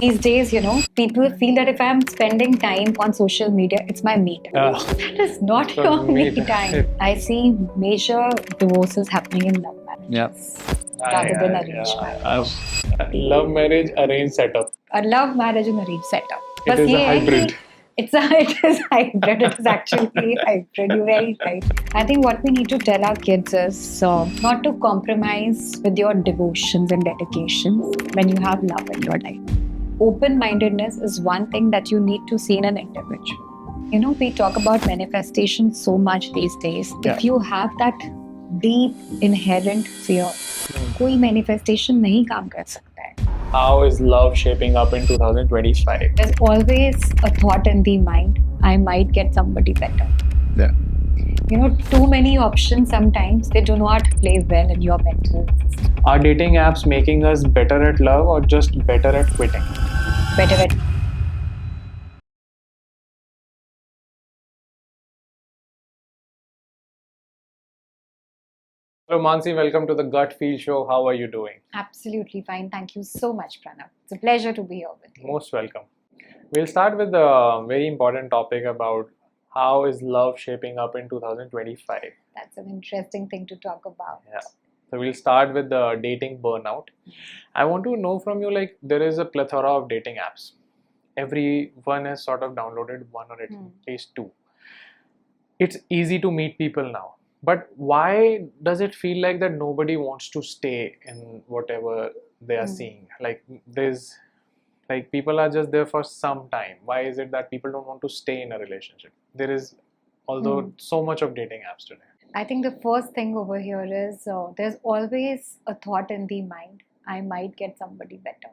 These days, people feel that if I'm spending time on social media, it's my me time. That is not So your me me time. I see major divorces happening in love marriages rather than arranged marriage. Love marriage arranged setup. A love marriage and arranged setup. It Bas is a ye hai hybrid. ki it is hybrid. It is actually hybrid. You're very right. I think what we need to tell our kids is not to compromise with your devotions and dedications when you have love in your life. Open-mindedness is one thing that you need to see in an individual. We talk about manifestation so much these days. Yeah. If you have that deep inherent fear, कोई manifestation नहीं काम कर सकता है. How is love shaping up in 2025? There's always a thought in the mind, I might get somebody better. Yeah. Too many options sometimes, they do not play well in your mental system. Are dating apps making us better at love or just better at quitting? Better at Hello Mansi, welcome to the Gut Feel Show. How are you doing? Absolutely fine. Thank you so much, Prranav. It's a pleasure to be here with you. Most welcome. We'll start with a very important topic about how is love shaping up in 2025. That's an interesting thing to talk about. Yeah. So we'll start with the dating burnout. I want to know from you, like, there is a plethora of dating apps. Everyone has sort of downloaded one or at least two. It's easy to meet people now. But why does it feel like that nobody wants to stay in whatever they are seeing? Like people are just there for some time. Why is it that people don't want to stay in a relationship? There is, although so much of dating apps today. I think the first thing over here is there's always a thought in the mind, I might get somebody better.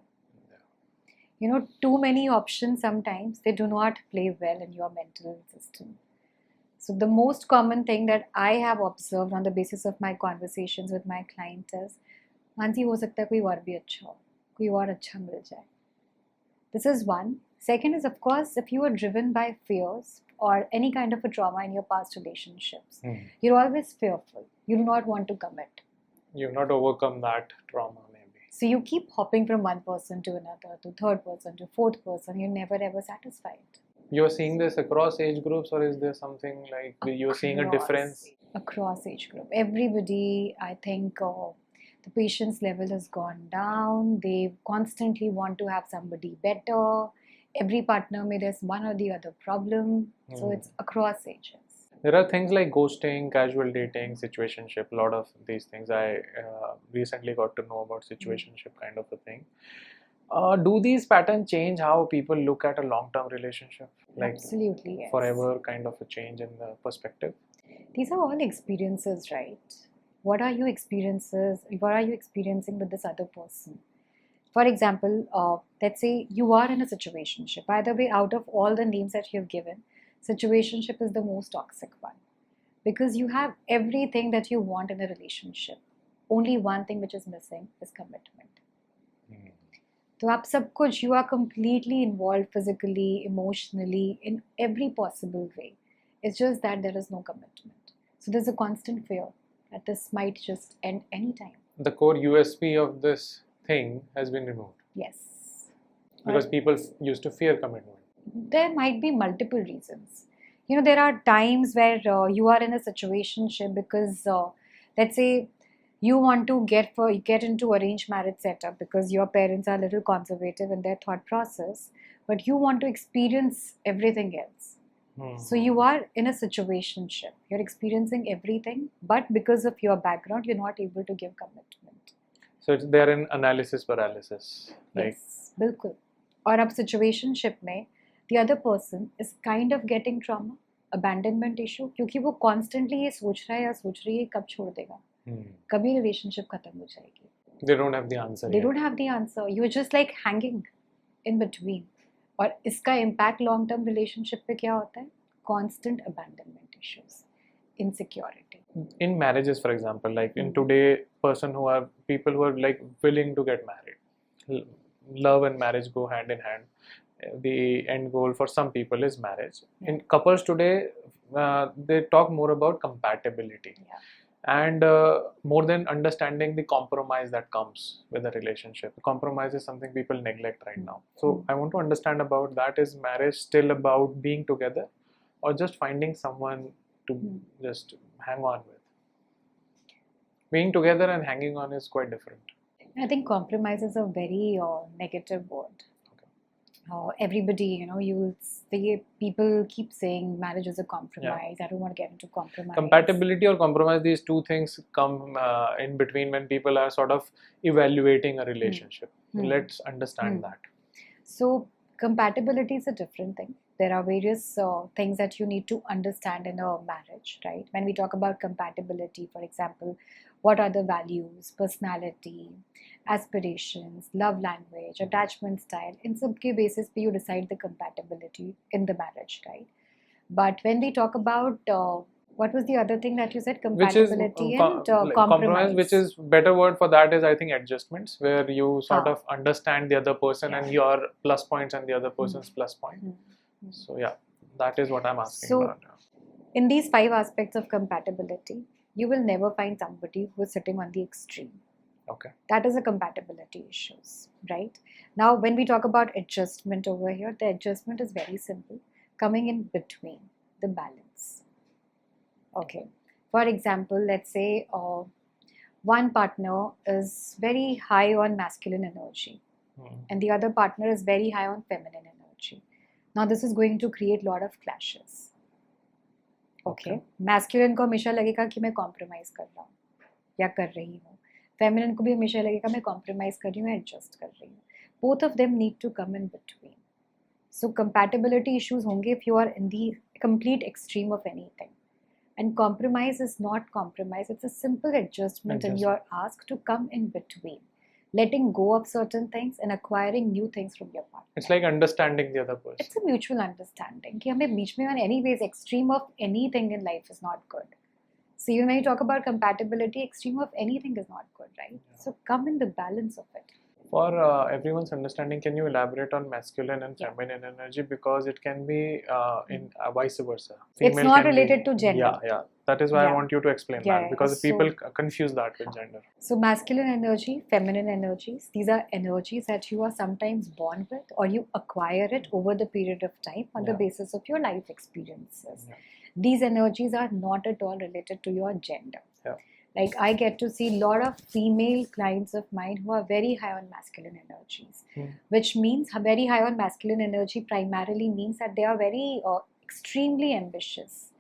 Too many options sometimes, they do not play well in your mental system. So the most common thing that I have observed on the basis of my conversations with my clients is, Mansi हो सकता है कोई और भी अच्छा हो, कोई और अच्छा मिल जाए. This is one. Second is, of course, if you are driven by fears or any kind of a trauma in your past relationships, you're always fearful. You do not want to commit. You've not overcome that trauma, maybe. So you keep hopping from one person to another, to third person, to fourth person. You're never ever satisfied. You're seeing this across age groups, or is there something like you're seeing a difference? Across age group. Everybody, I think, the patience level has gone down. They constantly want to have somebody better. Every partner may there's one or the other problem. So it's across ages. There are things like ghosting, casual dating, situationship, a lot of these things. I recently got to know about situationship kind of a thing. Do these patterns change how people look at a long-term relationship? Like absolutely, yes. Forever kind of a change in the perspective? These are all experiences, right? What are you experiencing with this other person? For example, let's say you are in a situationship. By the way, out of all the names that you have given, situationship is the most toxic one. Because you have everything that you want in a relationship. Only one thing which is missing is commitment. तो आप सब कुछ, you are completely involved physically, emotionally, in every possible way. It's just that there is no commitment. So there's a constant fear that this might just end anytime. The core USP of this thing has been removed. Yes. Because people used to fear commitment. There might be multiple reasons. There are times where you are in a situationship because, let's say, you want to get into arranged marriage setup because your parents are a little conservative in their thought process, but you want to experience everything else. So you are in a situationship. You're experiencing everything, but because of your background, you're not able to give commitment. So they're in analysis paralysis. Yes, bilkul. और अब situationship में the other person is kind of getting trauma, abandonment issue, क्योंकि वो constantly ये सोच रहा है या सोच रही है कब छोड़ देगा, कभी relationship खत्म हो जाएगी. They don't have the answer. They don't have the answer. You're just like hanging in between. और इसका impact long term relationship पे क्या होता है? Constant abandonment issues, insecurity. In marriages, for example, like in today, people who are like willing to get married. Love and marriage go hand in hand. The end goal for some people is marriage. In couples today, they talk more about compatibility. And more than understanding the compromise that comes with a relationship. Compromise is something people neglect right now. So I want to understand about that. Is marriage still about being together, or just finding someone to just hang on with? Being together and hanging on is quite different. I think compromise is a very negative word. Everybody, you will say, people keep saying marriage is a compromise. I don't want to get into compromise. Compatibility or compromise, these two things come in between when people are sort of evaluating a relationship. Let's understand that. So compatibility is a different thing. There are various things that you need to understand in a marriage, right? When we talk about compatibility, for example, what are the values, personality, aspirations, love language, attachment style? In some basis, you decide the compatibility in the marriage, right? But when we talk about what was the other thing that you said? Compatibility and compromise. Which is better word for that is, I think, adjustments, where you sort of understand the other person and your plus points and the other person's plus point. So yeah, that is what I'm asking about. In these 5 aspects of compatibility, you will never find somebody who is sitting on the extreme. Okay. That is a compatibility issues, right? Now, when we talk about adjustment over here, the adjustment is very simple, coming in between, the balance. Okay. For example, let's say one partner is very high on masculine energy and the other partner is very high on feminine energy. Now, this is going to create a lot of clashes. Okay. Masculine को हमेशा लगेगा कि मैं compromise कर रहा हूँ या कर रही हूँ. Feminine को भी हमेशा लगेगा मैं compromise कर रही हूँ, adjust कर रही हूँ. Both of them need to come in between. So compatibility issues होंगे if you are in the complete extreme of anything. And compromise is not compromise. It's a simple adjustment and you're asked to come in between. Letting go of certain things and acquiring new things from your partner. It's like understanding the other person. It's a mutual understanding. कि हमें बीच में anyways, extreme of anything in life is not good. So when you talk about compatibility, extreme of anything is not good, right? Yeah. So come in the balance of it. For everyone's understanding, can you elaborate on masculine and feminine energy? Because it can be in vice versa. Female it's not related to gender. Yeah. That is why I want you to explain that, because people confuse that with gender. So masculine energy, feminine energies, these are energies that you are sometimes born with or you acquire it over the period of time on the basis of your life experiences. Yeah. These energies are not at all related to your gender. Yeah. Like I get to see a lot of female clients of mine who are very high on masculine energies, which means very high on masculine energy primarily means that they are very extremely ambitious,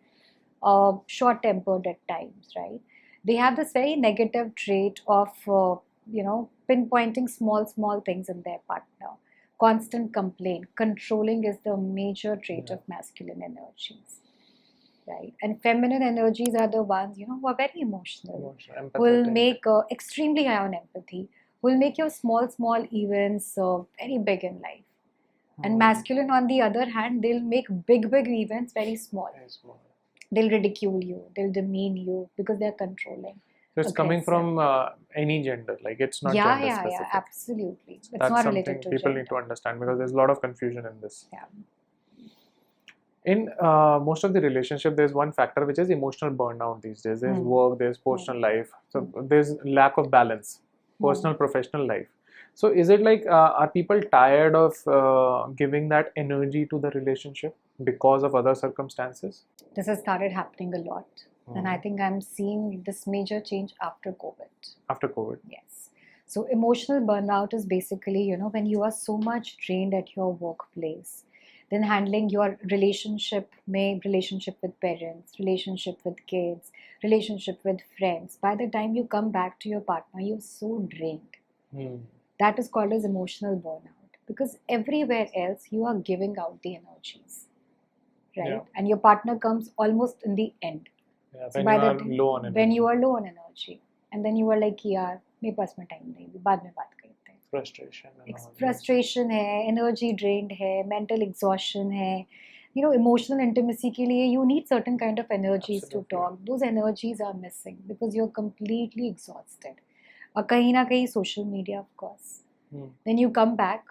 short-tempered at times, right? They have this very negative trait of, pinpointing small things in their partner. Constant complaint. Controlling is the major trait of masculine energies. Right, and feminine energies are the ones who are very emotional, will make extremely high on empathy, will make your small events very big in life. And masculine, on the other hand, they'll make big events very small. They'll ridicule you, they'll demean you because they're controlling. So it's coming from any gender, like it's not gender specific. Yeah, absolutely. It's That's not related to something people gender. need to understand, because there's a lot of confusion in this. Yeah. In most of the relationship, there's one factor which is emotional burnout these days. There's work, there's personal life. So there's lack of balance, personal, professional life. So is it like, are people tired of giving that energy to the relationship because of other circumstances? This has started happening a lot. And I think I'm seeing this major change after COVID. After COVID? Yes. So emotional burnout is basically, when you are so much drained at your workplace, then handling your relationship with parents, relationship with kids, relationship with friends. By the time you come back to your partner, you're so drained. That is called as emotional burnout, because everywhere else you are giving out the energies, right? Yeah. And your partner comes almost in the end. Yeah, when you are low on energy. When you are low on energy. And then you are like, yaar, मेरे पास में time नहीं, बाद में बात करते हैं. Frustration है, energy drained है, mental exhaustion है. Emotional intimacy के लिए you need certain kind of energies to talk. Those energies are missing because you're completely exhausted. और कहीं ना कहीं social media, of course. Then you come back,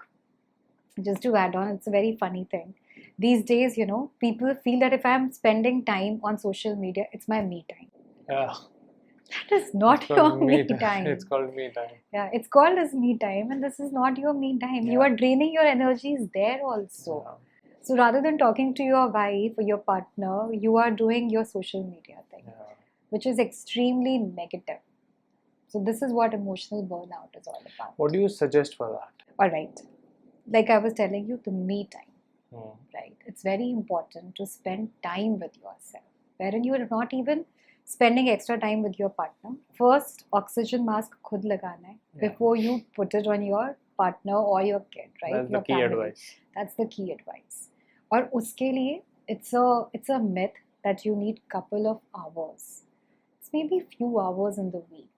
just to add on, it's a very funny thing. These days, people feel that if I'm spending time on social media, it's my me time. Yeah. That is not It's your called me me time. time. It's called me time. Yeah, it's called as me time, and this is not your me time. You Yeah. are draining your energies there also. Yeah. So rather than talking to your wife or your partner, you are doing your social media thing, Yeah. which is extremely negative. So this is what emotional burnout is all about. What do you suggest for that? All right. Like I was telling you, the me time, Hmm. right? It's very important to spend time with yourself, wherein you are not even spending extra time with your partner. First, oxygen mask khud lagana hai Yeah. before you put it on your partner or your kid, right? That's your the key advice. That's the key advice. और उसके लिए it's a myth that you need couple of hours. It's maybe few hours in the week.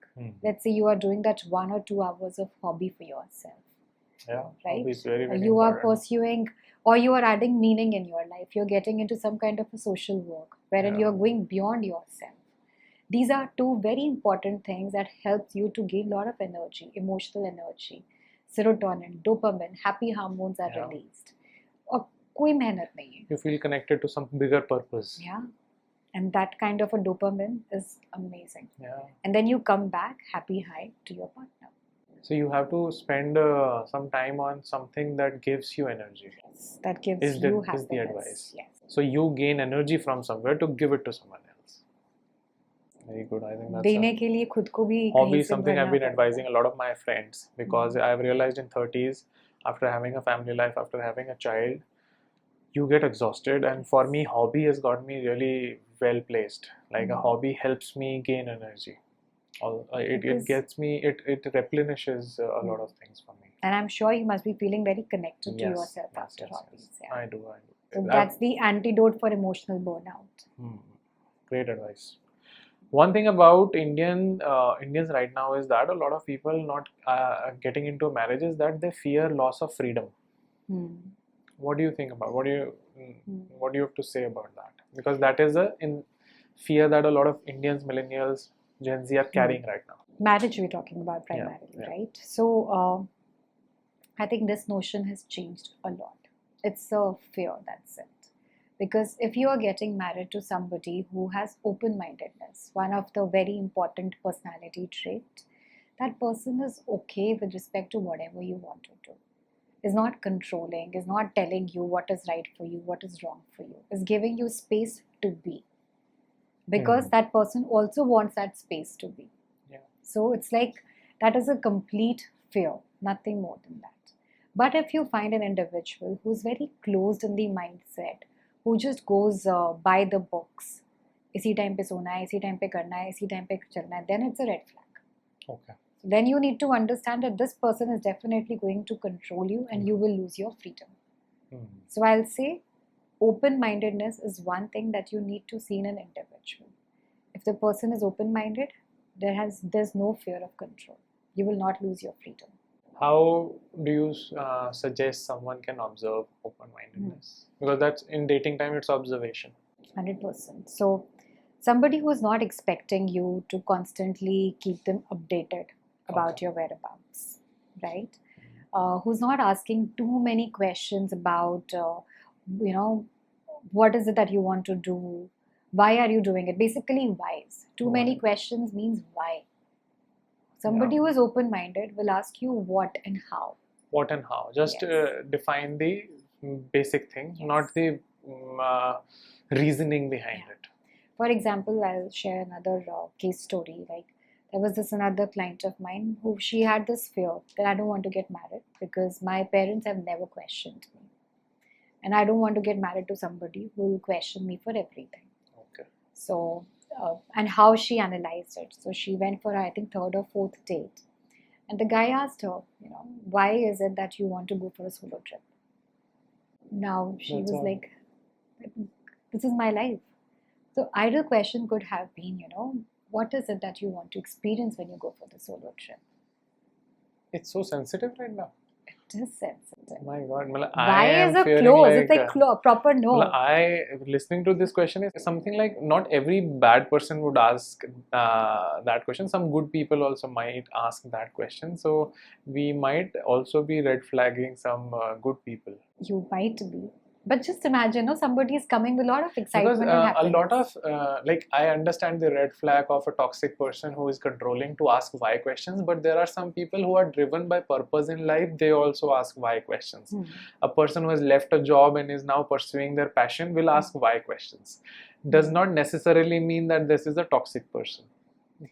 Let's say you are doing that 1 or 2 hours of hobby for yourself. Yeah, right? hobby is very, very You are important. pursuing or you are adding meaning in your life. You're getting into some kind of a social work wherein Yeah. you're going beyond yourself. These are two very important things that helps you to gain a lot of energy, emotional energy. Serotonin, dopamine, happy hormones are Yeah. released. और कोई मेहनत नहीं है. You feel connected to some bigger purpose. Yeah. And that kind of a dopamine is amazing. Yeah. And then you come back happy high to your partner. So you have to spend some time on something that gives you energy. Yes, that gives Is you the happiness. advice. Yes. So you gain energy from somewhere to give it to someone else. Very good. I think that's देने के लिए खुद को भी hobby कहीं is से something I've भरना been पड़ता advising है. a lot of my friends because I've realized in 30s, after having a family life, after having a child, you get exhausted, and for me hobby has got me really well placed. Like a hobby helps me gain energy. It Because- gets me, it replenishes a lot of things for me. And I'm sure you must be feeling very connected to Yes, yourself yes, after yes, hobbies. yes. Yeah. I do. So that's the antidote for emotional burnout. Great advice. One thing about Indians right now is that a lot of people not getting into marriages that they fear loss of freedom. What do you think about? What do you have to say about that? Because that is a fear that a lot of Indians, millennials, Gen Z are carrying right now. Marriage we're talking about primarily, yeah. right? So I think this notion has changed a lot. It's a fear, that's it. Because if you are getting married to somebody who has open-mindedness, one of the very important personality trait, that person is okay with respect to whatever you want to do. Is not controlling, is not telling you what is right for you, what is wrong for you, is giving you space to be. Because that person also wants that space to be. Yeah. So it's like that is a complete fear, nothing more than that. But if you find an individual who's very closed in the mindset, who just goes by the books, इसी time पे सोना है, इसी time पे करना है, इसी time पे चलना है, then it's a red flag. Okay. So then you need to understand that this person is definitely going to control you and you will lose your freedom. So I'll say open-mindedness is one thing that you need to see in an individual. If the person is open-minded, there's no fear of control. You will not lose your freedom. How do you suggest someone can observe open-mindedness? Because that's in dating time, it's observation. 100%. So somebody who is not expecting you to constantly keep them updated about your whereabouts, right? Who's not asking too many questions about, what is it that you want to do? Why are you doing it? Basically, whys. Too many questions means why. Somebody who is open-minded will ask you what and how. What and how. Just define the basic thing, not the reasoning behind it. For example, I'll share another case story. Like there was this another client of mine who she had this fear that I don't want to get married because my parents have never questioned me. And I don't want to get married to somebody who will question me for everything. Okay. So, and how she analyzed it. So she went for, I think, third or fourth date. And the guy asked her, why is it that you want to go for a solo trip? Now she was like, this is my life. So ideal question could have been, what is it that you want to experience when you go for the solo trip? It's so sensitive right now. It is sensitive. My God, why is it close? It's like proper no. Listening to this question is something like not every bad person would ask that question. Some good people also might ask that question. So we might also be red flagging some good people. You might be. But just imagine, no, somebody is coming with a lot of Because excitement and a happiness. lot of like, I understand the red flag of a toxic person who is controlling to ask why questions, but there are some people who are driven by purpose in life. They also ask why questions. A person who has left a job and is now pursuing their passion will ask why questions. Does not necessarily mean that this is a toxic person.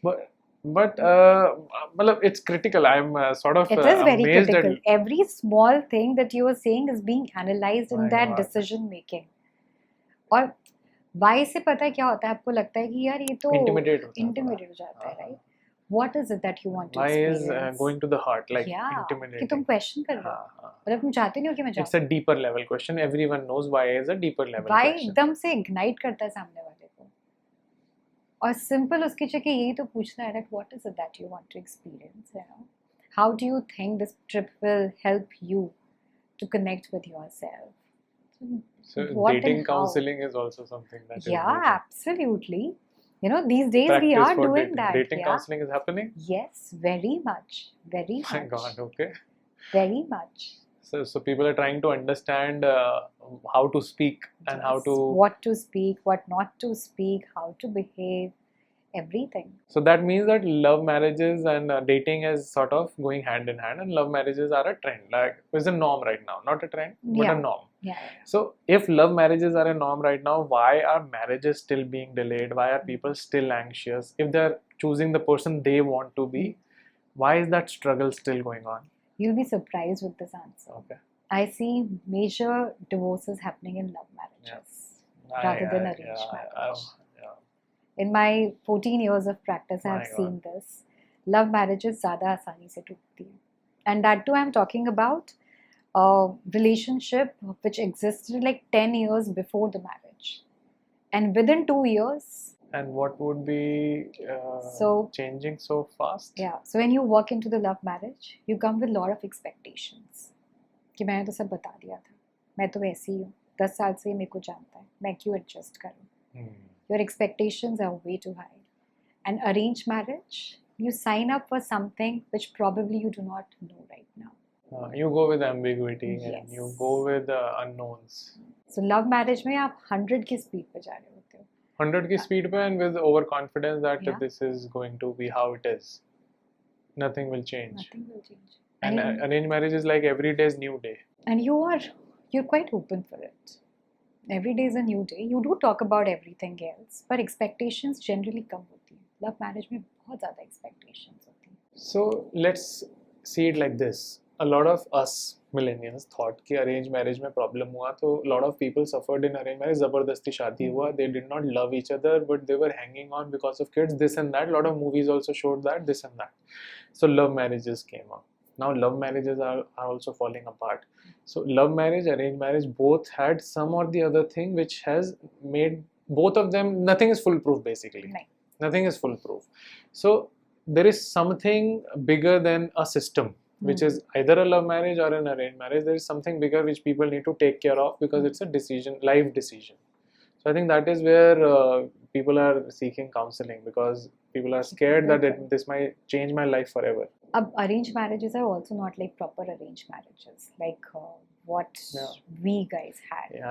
But matlab, it's critical. I'm sort of It is very amazed critical. at. Every small thing that you are saying is being analyzed in My that God. decision making. और why से पता है क्या होता है? आपको लगता है कि यार ये तो Intimidate होता है intimidate हो जाता है, right? What is it that you want to Why is experience? going to the heart, like Yeah, कि intimidating. तुम question कर रहे हो. मतलब तुम चाहते नहीं हो कि मैं It's जाऊँ. a deeper level question. Everyone knows why is a deeper level Why question. एकदम से ignite करता है सामने वाले को. और simple उसकी जगह यही तो पूछना है that what is it that you want to experience, you know? How do you think this trip will help you to connect with yourself? So What dating and how? counseling is also something that is Yeah, needed. absolutely. You know, these days we Practice are for doing dating. that. Dating Yeah. counseling is happening? Yes, very much. Very My much. God, okay. Very much. So people are trying to understand how to speak and how Yes. to. What to speak, what not to speak, how to behave, everything. So that means that love marriages and dating is sort of going hand in hand, and love marriages are a trend. Like, it's a norm right now, not a trend, but Yeah. a norm. Yeah. So if love marriages are a norm right now, why are marriages still being delayed? Why are people still anxious? If they're choosing the person they want to be, why is that struggle still going on? You'll be surprised with this answer. Okay. I see major divorces happening in love marriages rather than arranged marriage. In my 14 years of practice, I have seen this. Love marriages ज़्यादा आसानी से टूटती हैं. And that too, I'm talking about a relationship which existed like 10 years before the marriage. And within 2 years. And what would be changing so fast? Yeah. So when you walk into the love marriage, you come with a lot of expectations. कि मैंने तो सब बता दिया था. मैं तो ऐसी ही हूँ. 10 साल से मेरे को जानता है. मैं क्यों adjust करूँ? Your expectations are way too high. And arranged marriage, you sign up for something which probably you do not know right now. You go with ambiguity and you go with unknowns. So love marriage में आप 100 की speed पे जा रहे होते हो. 100 की speed पे and with overconfidence that this is going to be how it is. Nothing will change. Nothing will change. And arranged marriage is like every day is new day. And you're quite open for it. Every day is a new day. You do talk about everything else, but expectations generally come with you. Love marriage में बहुत ज़्यादा expectations होती हैं. So let's see it like this. A lot of us millennials thought कि arranged marriage में problem हुआ, तो a lot of people suffered in arranged marriage. ज़बरदस्ती शादी हुआ. They did not love each other, but they were hanging on because of kids. This and that. A lot of movies also showed that. This and that. So love marriages came up. Now love marriages are also falling apart. So love marriage, arranged marriage, both had some or the other thing which has made both of them, nothing is foolproof basically. Right. Nothing is foolproof. So there is something bigger than a system, which is either a love marriage or an arranged marriage. There is something bigger which people need to take care of because it's a decision, life decision. So I think that is where people are seeking counseling because people are scared that this might change my life forever. Arranged marriages are also not like proper arranged marriages, like what we guys had.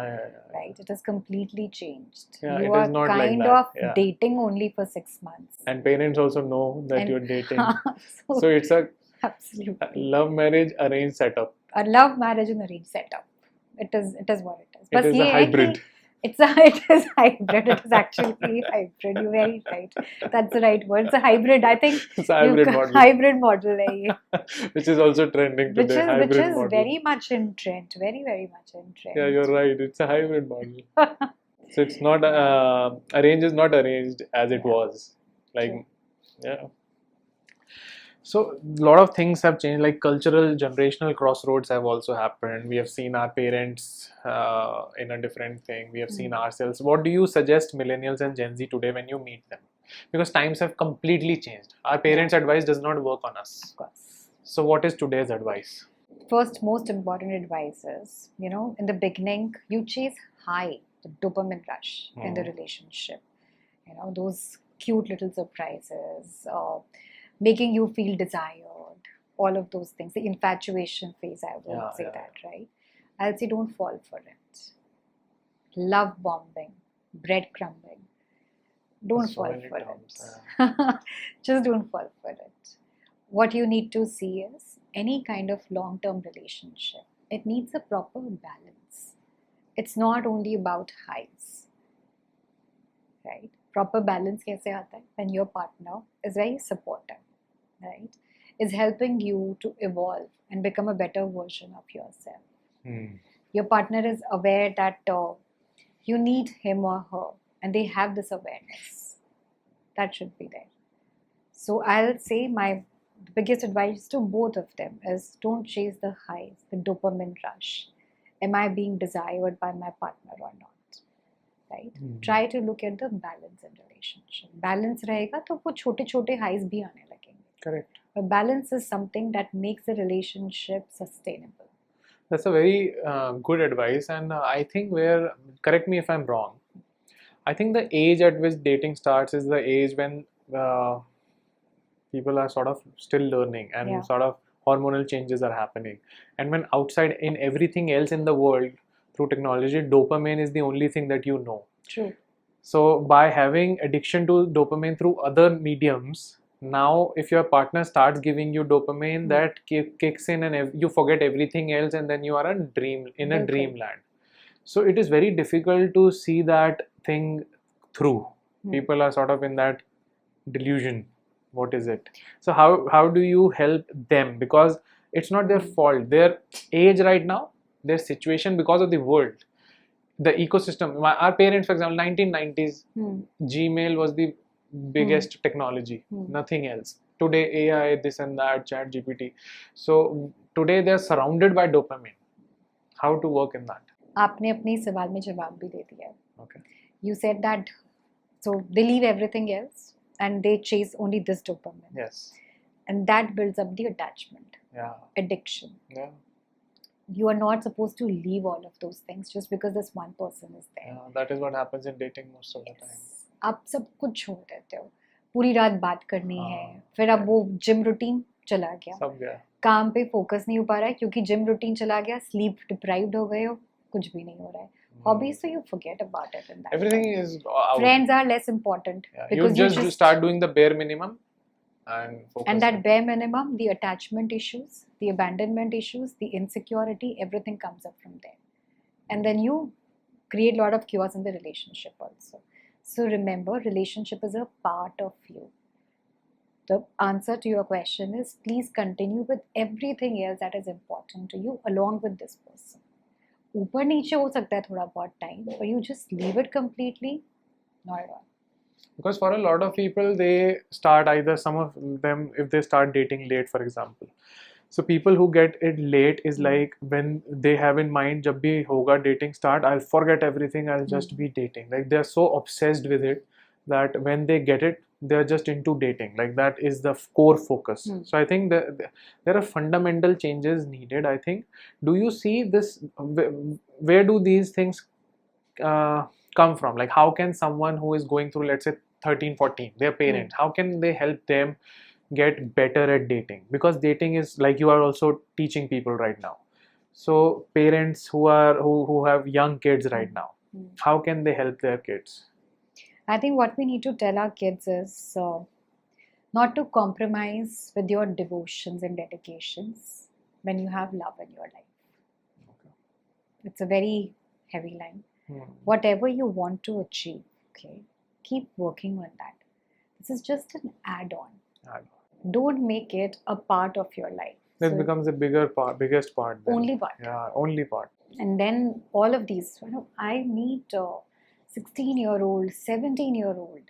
Right? It has completely changed. You are not kind like of dating only for 6 months. And parents also know that you're dating. So it's a absolutely love marriage arranged setup. A love marriage and arranged setup. It is what it is. It is a hybrid. It is hybrid. It is actually hybrid. You're very right. That's the right word. It's a hybrid. I think it's a hybrid model. Hybrid model hai ye. Which is also trending today. Which is very much in trend. Very, very much in trend. Yeah, you're right. It's a hybrid model. So it's not arranged is not arranged as it was. Like, So a lot of things have changed, like cultural, generational crossroads have also happened. We have seen our parents in a different thing. We have seen ourselves. What do you suggest millennials and Gen Z today when you meet them? Because times have completely changed. Our parents' advice does not work on us. Of course. So what is today's advice? First, most important advice is, in the beginning, you chase high, the dopamine rush in the relationship. Those cute little surprises, making you feel desired, all of those things. The infatuation phase, I would say that, right? I'll say don't fall for it. love bombing, breadcrumbing. Don't So fall many for terms, it. Just don't fall for it. What you need to see is any kind of long-term relationship. It needs a proper balance. It's not only about highs, right? Proper balance कैसे आता है? When your partner is very supportive, right? Is helping you to evolve and become a better version of yourself. Hmm. Your partner is aware that you need him or her, and they have this awareness. That should be there. So I'll say my biggest advice to both of them is don't chase the highs, the dopamine rush. Am I being desired by my partner or not? Right? Hmm. Try to look at the balance in relationship. Balance रहेगा तो वो छोटे छोटे highs भी आने लगेंगे. Correct. But balance is something that makes the relationship sustainable. That's a very good advice, and I think correct me if I'm wrong, I think the age at which dating starts is the age when people are sort of still learning and Yeah. sort of hormonal changes are happening. And when outside in everything else in the world through technology, dopamine is the only thing that you know. True. So by having addiction to dopamine through other mediums, now if your partner starts giving you dopamine, that kicks in and you forget everything else, and then you are in a Bilkul. dreamland. So it is very difficult to see that thing through. People are sort of in that delusion. What is it? So how do you help them? Because it's not their fault. Their age right now, their situation, because of the world, the ecosystem. Our parents, for example, 1990s, Gmail was the biggest technology, nothing else. Today AI, this and that, chat GPT. So today they're surrounded by dopamine. How to work in that? आपने अपने सवाल में जवाब भी दे दिया है. Okay. You said that so they leave everything else and they chase only this dopamine. Yes. And that builds up the attachment, Yeah. addiction. Yeah. You are not supposed to leave all of those things just because this one person is there. Yeah. That is what happens in dating most of the time. आप सब कुछ छोड़ देते हो. पूरी रात बात करनी है, फिर अब वो जिम रूटीन चला गया, सब गया. काम पे फोकस नहीं हो पा रहा है क्योंकि जिम रूटीन चला गया, स्लीप डिप्राइव्ड हो गए हो, कुछ भी नहीं हो रहा है. Hobbies, so you forget about it in that Everything time. is out. Friends are less important. Yeah. Because you just start doing the bare minimum and focus. And that bare minimum, the attachment issues, the abandonment issues, the insecurity, everything comes up from there. And then you create a lot of chaos in the relationship also. So remember, relationship is a part of you. The answer to your question is please continue with everything else that is important to you along with this person. ऊपर नीचे हो सकता है थोड़ा बहुत time, but you just leave it completely, not at all. Because for a lot of people, they start either some of them, if they start dating late, for example. So people who get it late is like when they have in mind, jab bhi hoga dating start, I'll forget everything, I'll just be dating. Like they're so obsessed with it that when they get it, they're just into dating. Like that is the core focus. So I think there are fundamental changes needed, I think. Do you see this, where do these things come from? Like how can someone who is going through, let's say 13, 14, their parents, how can they help them get better at dating? Because dating is like you are also teaching people right now. So parents who have young kids right now, how can they help their kids? I think what we need to tell our kids is not to compromise with your devotions and dedications when you have love in your life. Okay. It's a very heavy line. Whatever you want to achieve, okay, keep working on that. This is just an add-on. Don't make it a part of your life. This becomes a biggest part. Then. Only part. Yeah, only part. And then all of these, I meet 16-year-old, 17-year-old,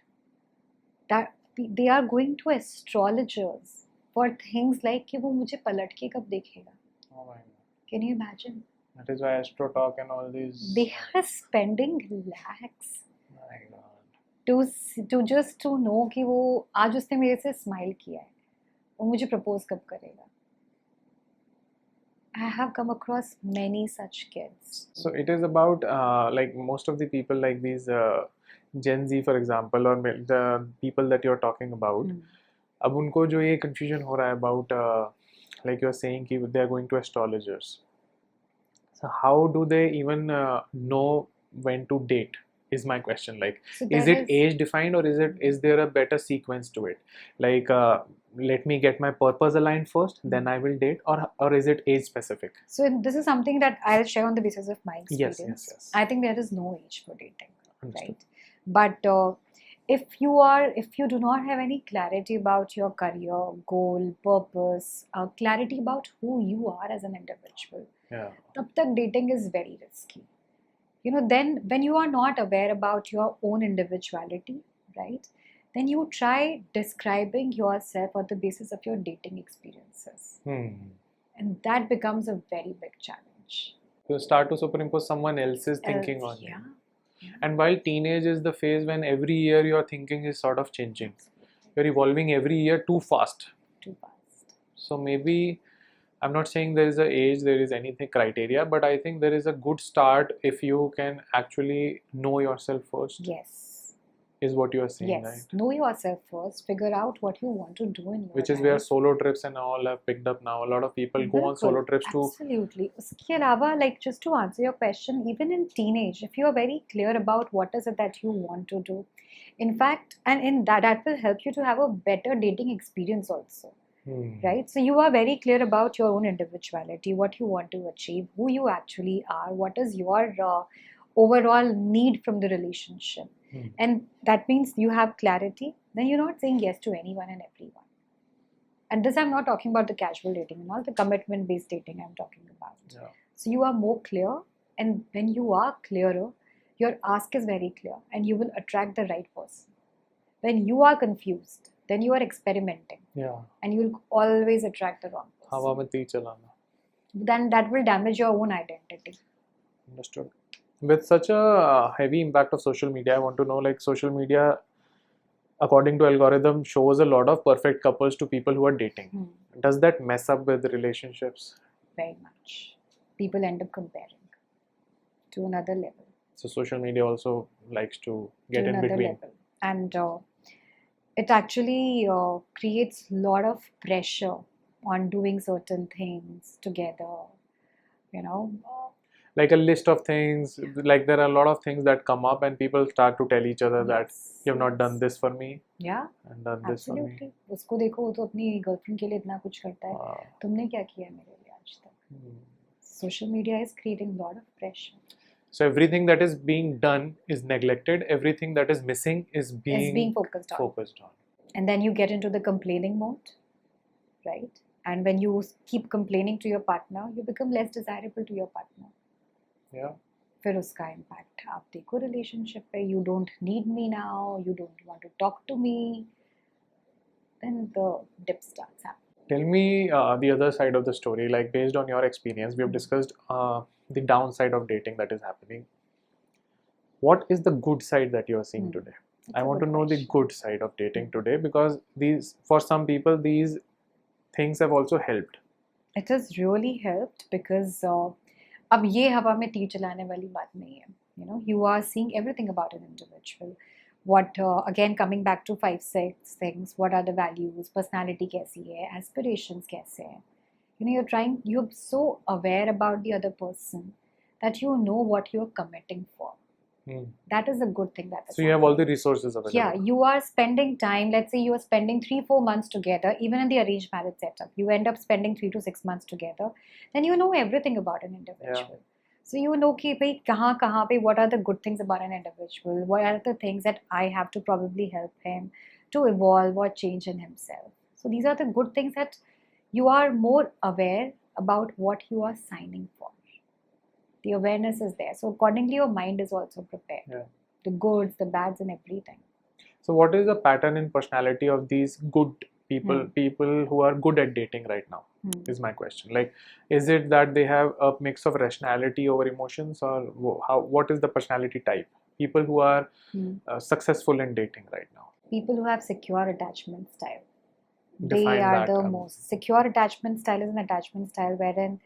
that they are going to astrologers for things like कि वो मुझे पलट के कब देखेगा. Oh my God. Can you imagine? That is why Astro Talk and all these. They are spending lakhs. My God. To just to know कि वो आज उसने मेरे से स्माइल किया है, वो मुझे प्रपोज कब करेगा. I have come across many such kids. So it is about like most of the people like these Gen Z, for example, or the people that you're talking about. अब उनको जो ये confusion हो रहा है about like you're saying कि they are going to astrologers. So how do they even know when to date? Is my question. Like, So is there it age defined, or is there a better sequence to it? Like, let me get my purpose aligned first, then I will date, or is it age specific? So this is something that I'll share on the basis of my Yes, experience. yes. I think there is no age for dating, Understood. right? But if you do not have any clarity about your career, goal, purpose, clarity about who you are as an individual, Yeah. tab tak dating is very risky. Then when you are not aware about your own individuality, right? Then you try describing yourself on the basis of your dating experiences. And that becomes a very big challenge. You start to superimpose someone else's thinking on you. Yeah. And while teenage is the phase when every year your thinking is sort of changing, you're evolving every year too fast. So maybe, I'm not saying there is a age, there is anything criteria, but I think there is a good start if you can actually know yourself first. Yes. Is what you are saying, Yes. right? Know yourself first. Figure out what you want to do in your Which is life. where solo trips and all have picked up now. A lot of people go on solo trips too. Absolutely. उसके अलावा, like, just to answer your question, even in teenage, if you are very clear about what is it that you want to do, in fact, and in that will help you to have a better dating experience also. Right? So you are very clear about your own individuality, what you want to achieve, who you actually are, what is your overall need from the relationship. And that means you have clarity. Then you're not saying yes to anyone and everyone. And this, I'm not talking about the casual dating and all, the commitment-based dating I'm talking about. Yeah. So you are more clear, and when you are clearer, your ask is very clear, and you will attract the right person. When you are confused, then you are experimenting. Yeah. And you will always attract the wrong person. हवा में तीर चलाना. Then that will damage your own identity. Understood. With such a heavy impact of social media, I want to know, like, social media, according to algorithm, shows a lot of perfect couples to people who are dating. Does that mess up with relationships? Very much. People end up comparing to another level. So social media also likes to get in between. Level. And it actually creates a lot of pressure on doing certain things together, Like a list of things, like there are a lot of things that come up and people start to tell each other that you have not done this for me. Yeah, and done this for me. absolutely. उसको देखो, वो तो अपनी girlfriend के लिए इतना कुछ करता है, तुमने क्या किया मेरे लिए आज तक? Social media is creating a lot of pressure. So everything that is being done is neglected. Everything that is missing is being focused on. on. And then you get into the complaining mode, right? And when you keep complaining to your partner, you become less desirable to your partner. Yeah. फिर उसका impact आप देखो relationship पे, you don't need me now, you don't want to talk to me, then the dip starts happening. Tell me the other side of the story, like based on your experience. We have discussed the downside of dating that is happening. What is the good side that you are seeing today? I want to know the good side of dating today, because for some people, these things have also helped. It has really helped because अब ये हवा में तीर चलाने वाली बात नहीं है. You are seeing everything about an individual. What, again, coming back to 5-6 things, what are the values, personality कैसी है, aspirations कैसे हैं. You're so aware about the other person that you know what you're committing for. That is a good thing. So you have all the resources available. Yeah, you are spending time. Let's say you are spending 3-4 months together, even in the arranged marriage setup. You end up spending 3 to 6 months together. Then you know everything about an individual. Yeah. So you know कि भाई कहाँ पे, what are the good things about an individual? What are the things that I have to probably help him to evolve or change in himself? So these are the good things that you are more aware about what you are signing for. The awareness is there. So accordingly, your mind is also prepared. Yeah. The goods, the bads, and everything. So what is the pattern in personality of these good people, people who are good at dating right now, is my question. Like, is it that they have a mix of rationality over emotions, or what is the personality type? People who are successful in dating right now. People who have secure attachment style. Define they are that, the most. Secure attachment style is an attachment style wherein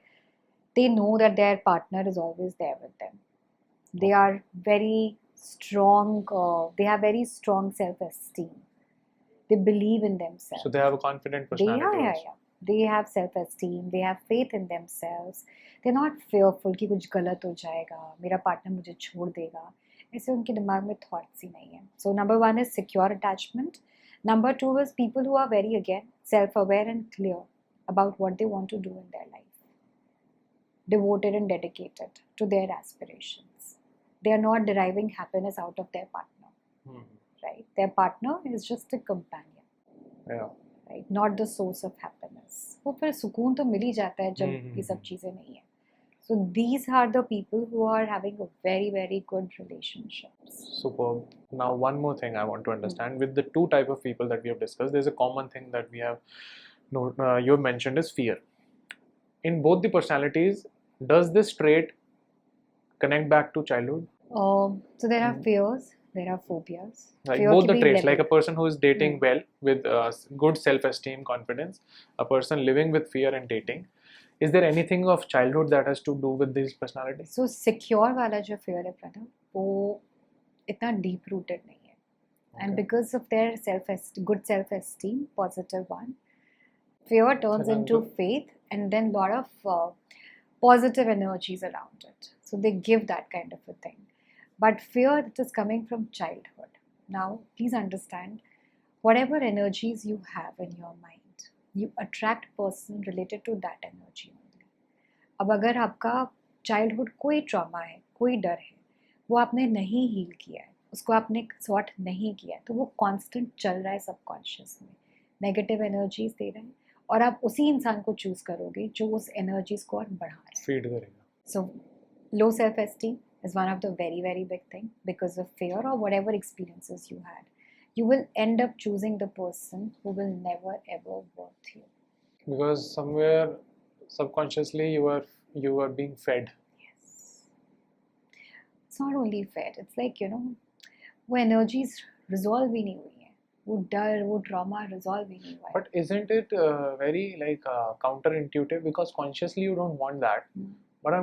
they know that their partner is always there with them. They are very strong, they have very strong self-esteem. They believe in themselves. So they have a confident personality. Yeah. They have self-esteem, they have faith in themselves. They're not fearful कि कुछ गलत हो जाएगा, मेरा partner मुझे छोड़ देगा. ऐसे उनके दिमाग में थॉट्स ही नहीं है. So number one is secure attachment. Number two is people who are very, again, self-aware and clear about what they want to do in their life. Devoted and dedicated to their aspirations. They are not deriving happiness out of their partner. Right? Their partner is just a companion. Yeah. Right? Not the source of happiness. वो फिर सुकून तो मिल ही जाता है जब ये सब चीज़ें नहीं है. So these are the people who are having a very, very good relationships. Superb. Now, one more thing I want to understand. With the two type of people that we have discussed, there's a common thing that we have you have mentioned is fear. In both the personalities, does this trait connect back to childhood? So there are fears, there are phobias. Like Fear both can the be traits, level. like a person who is dating well with good self-esteem, confidence, a person living with fear and dating. Is there anything of childhood that has to do with these personalities? So secure वाला जो fear है प्रणव, वो इतना deep rooted नहीं है. And because of their good self-esteem, positive one, fear turns into faith and then lot of positive energies around it. So they give that kind of a thing. But fear that is coming from childhood. Now, please understand, whatever energies you have in your mind, you attract person related to that energy only. अब अगर आपका childhood कोई trauma है, कोई डर है, वो आपने नहीं heal किया है, उसको आपने sort नहीं किया है, तो वो constant चल रहा है subconscious में, negative energies दे रहा है, और आप उसी इंसान को choose करोगे जो उस energies को और बढ़ा रहा है. Feed करेगा. So, low self-esteem is one of the very, very big thing because of fear or whatever experiences you had. You will end up choosing the person who will never ever worth you. Because somewhere subconsciously you are being fed. Yes. It's not only fed. It's like, वो energies resolve ही नहीं हुई हैं. वो डर, वो trauma resolve ही नहीं हुआ है. But isn't it very like counterintuitive? Because consciously you don't want that. But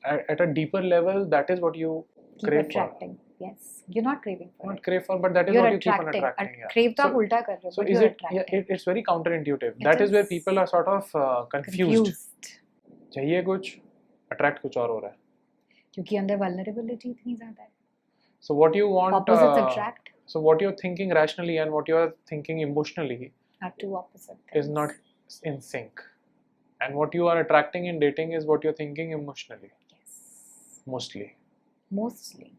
at a deeper level, that is what you Keep crave attracting. for. Yes. You're not craving for Not it. crave for, but that is You're what you keep on attracting. attracting. Yeah. Crave तो आप उल्टा कर रहे हो, So but is you're it? attracting. Yeah, it's very counterintuitive. It That is where is. people are sort of confused. चाहिए कुछ, attract कुछ और हो रहा है. क्योंकि अंदर vulnerability इतनी ज़्यादा है. So what you want? Opposites attract. So what you're thinking rationally and what you're thinking emotionally Are two opposite things. is not in sync. And what you are attracting in dating is what you're thinking emotionally. Yes. Mostly. Mostly.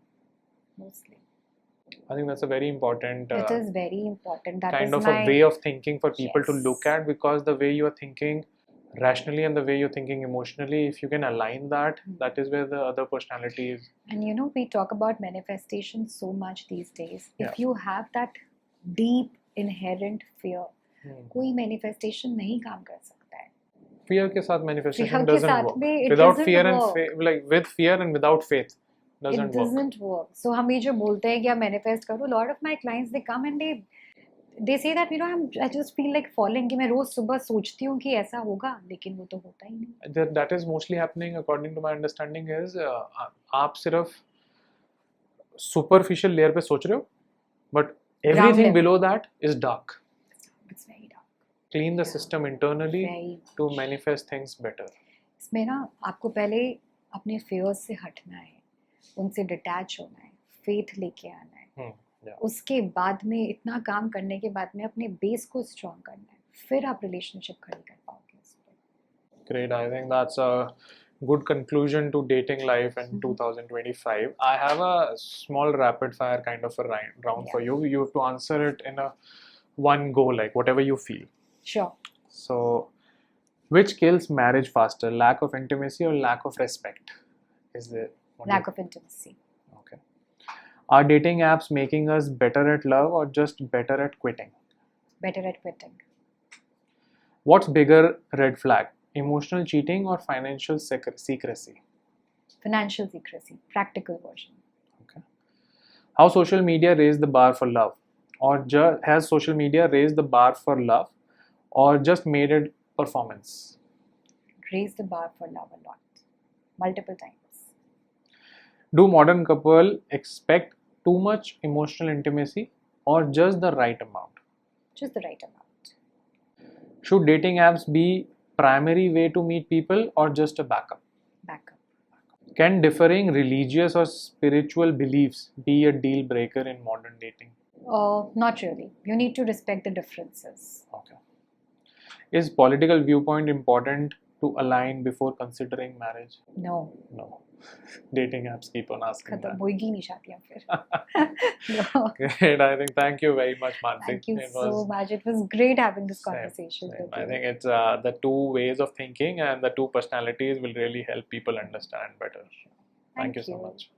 I think that's a very important It is very important. That kind is of my a way of thinking for people to Yes. look at, because the way you are thinking rationally and the way you're thinking emotionally, if you can align that, that is where the other personality is. And we talk about manifestation so much these days. Yeah. If you have that deep inherent fear, कोई manifestation नहीं काम कर सकता है. Fear के साथ manifestation Fear के doesn't साथ work. में it Without doesn't fear and work. faith, like with fear and without faith, It doesn't work. doesn't work. So हम ये जो बोलते हैं कि आप manifest करो, a lot of my clients they come and they say that I just feel like falling कि मैं रोज सुबह सोचती हूँ कि ऐसा होगा, लेकिन वो तो होता ही नहीं. That is mostly happening, according to my understanding, is आप सिर्फ superficial layer पे सोच रहे हो, but everything level. below that is dark. It's very dark. Clean the system internally Very to manifest things better. इसमें आपको पहले अपने fears से हटना है, उनसे detach होना है, faith लेके आना है. उसके बाद में इतना काम करने के बाद में अपने बेस को स्ट्रॉन्ग करना है, फिर आप रिलेशनशिप खड़ी कर पाओगे उस पे. Great. I think that's a good conclusion to dating life in 2025. I have a small rapid fire kind of a round for you. You have to answer it in a one go, like whatever you feel. Sure. So, which kills marriage faster, lack of intimacy or lack of respect? Is there Lack of intimacy. Okay. Are dating apps making us better at love or just better at quitting? Better at quitting. What's bigger red flag, emotional cheating or financial secrecy? Financial secrecy, practical version. Okay. How social media raised the bar for love, or has social media raised the bar for love, or just made it performance? Raise the bar for love a lot, multiple times. Do modern couple expect too much emotional intimacy or just the right amount? Just the right amount. Should dating apps be primary way to meet people or just a backup? Backup. Can differing religious or spiritual beliefs be a deal breaker in modern dating? Not really. You need to respect the differences. Okay. Is political viewpoint important to align before considering marriage? No. No. Dating apps keep on asking खत्म that. होएगी नहीं शादियाँ फिर. No. Great. I think thank you very much, Mansi. Thank you It so was much. It was great having this same, conversation same. with I you. think it's the two ways of thinking and the two personalities will really help people understand better. Thank you so much.